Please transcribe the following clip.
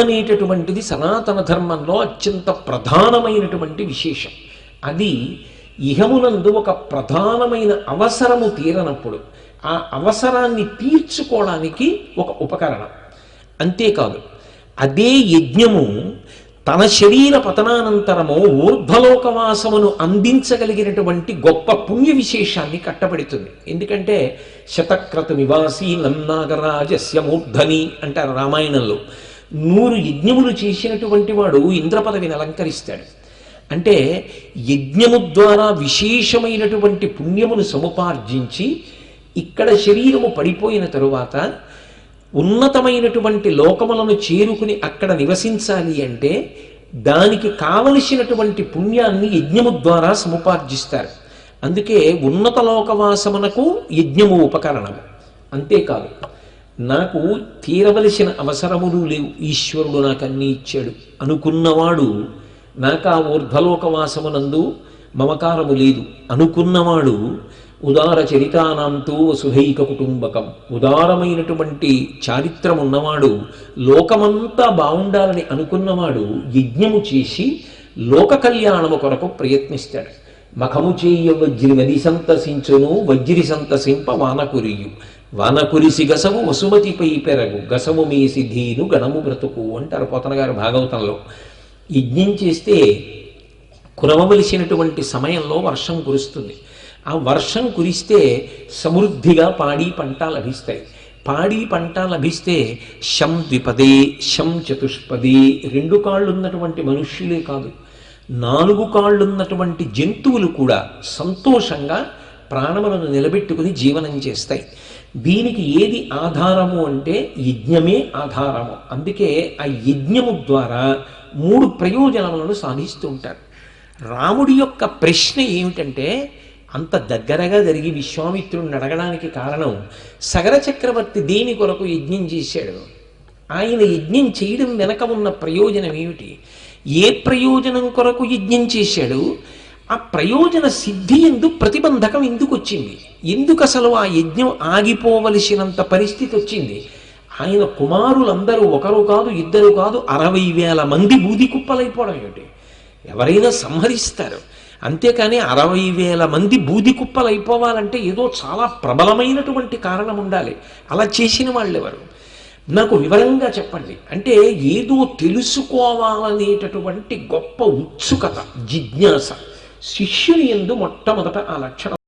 అనేటటువంటిది సనాతన ధర్మంలో అత్యంత ప్రధానమైనటువంటి విశేషం. అది ఇహమునందు ఒక ప్రధానమైన అవసరము తీరనప్పుడు ఆ అవసరాన్ని తీర్చుకోవడానికి ఒక ఉపకరణం. అంతేకాదు, అదే యజ్ఞము తన శరీర పతనానంతరము ఊర్ధ్వలోకవాసమును అందించగలిగినటువంటి గొప్ప పుణ్య విశేషాన్ని కట్టబడుతుంది. ఎందుకంటే శతక్రతు నివాసీ నన్నాగరాజస్య మూర్ధని అంటారు రామాయణంలో. 100 యజ్ఞములు చేసినటువంటి వాడు ఇంద్ర పదవిని అలంకరిస్తాడు. అంటే యజ్ఞము ద్వారా విశేషమైనటువంటి పుణ్యమును సముపార్జించి ఇక్కడ శరీరము పడిపోయిన తరువాత ఉన్నతమైనటువంటి లోకములను చేరుకుని అక్కడ నివసించాలి అంటే దానికి కావలసినటువంటి పుణ్యాన్ని యజ్ఞము ద్వారా సముపార్జిస్తారు. అందుకే ఉన్నత లోకవాసమునకు యజ్ఞము ఉపకరణము. అంతేకాదు, నాకు తీరవలసిన అవసరములు లేవు, ఈశ్వరుడు నాకు అన్నీ ఇచ్చాడు అనుకున్నవాడు, నాకు ఆ ఊర్ధ్వలోకవాసమునందు మమకారము లేదు అనుకున్నవాడు, ఉదార చరితానాంతో వసుధైక కుటుంబకం, ఉదారమైనటువంటి చారిత్రం ఉన్నవాడు, లోకమంతా బాగుండాలని అనుకున్నవాడు యజ్ఞము చేసి లోక కళ్యాణము కొరకు ప్రయత్నిస్తాడు. మఖము చేయ వజ్రిమది సంతసించును వజ్రి సంతసింప వానకురియు, వానకురిసి గసము వసుమతిపై పెరగు, గసము మేసి ధీను గణము బ్రతుకు అంటారు పోతన గారు భాగవతంలో. యజ్ఞం చేస్తే కురవవలసినటువంటి సమయంలో వర్షం కురుస్తుంది. ఆ వర్షం కురిస్తే సమృద్ధిగా పాడి పంట లభిస్తాయి. పాడి పంట లభిస్తే శం ద్విపదే శం చతుష్పదే, 2 కాళ్ళున్నటువంటి మనుష్యులే కాదు 4 కాళ్ళున్నటువంటి జంతువులు కూడా సంతోషంగా ప్రాణములను నిలబెట్టుకుని జీవనం చేస్తాయి. దీనికి ఏది ఆధారము అంటే యజ్ఞమే ఆధారము. అందుకే ఆ యజ్ఞము ద్వారా 3 ప్రయోజనములను సాధిస్తూ ఉంటారు. రాముడి యొక్క ప్రశ్న ఏమిటంటే, అంత దగ్గరగా జరిగి విశ్వామిత్రుడిని అడగడానికి కారణం, సగర చక్రవర్తి దేని కొరకు యజ్ఞం చేశాడు, ఆయన యజ్ఞం చేయడం వెనక ఉన్న ప్రయోజనం ఏమిటి, ఏ ప్రయోజనం కొరకు యజ్ఞం చేశాడు, ఆ ప్రయోజన సిద్ధి ఎందు ప్రతిబంధకం ఎందుకు వచ్చింది, ఎందుకు అసలు ఆ యజ్ఞం ఆగిపోవలసినంత పరిస్థితి వచ్చింది. ఆయన కుమారులందరూ ఒకరు కాదు, ఇద్దరు కాదు, 60,000 మంది బూది కుప్పలైపోవడం ఏమిటి, ఎవరైనా సంహరిస్తారు. అంతేకాని 60,000 మంది బూది కుప్పలు అయిపోవాలంటే ఏదో చాలా ప్రబలమైనటువంటి కారణం ఉండాలి. అలా చేసిన వాళ్ళు ఎవరు, నాకు వివరంగా చెప్పండి అంటే. ఏదో తెలుసుకోవాలనేటటువంటి గొప్ప ఉత్సుకత, జిజ్ఞాస శిష్యుని యందు మొట్టమొదట ఆ లక్షణం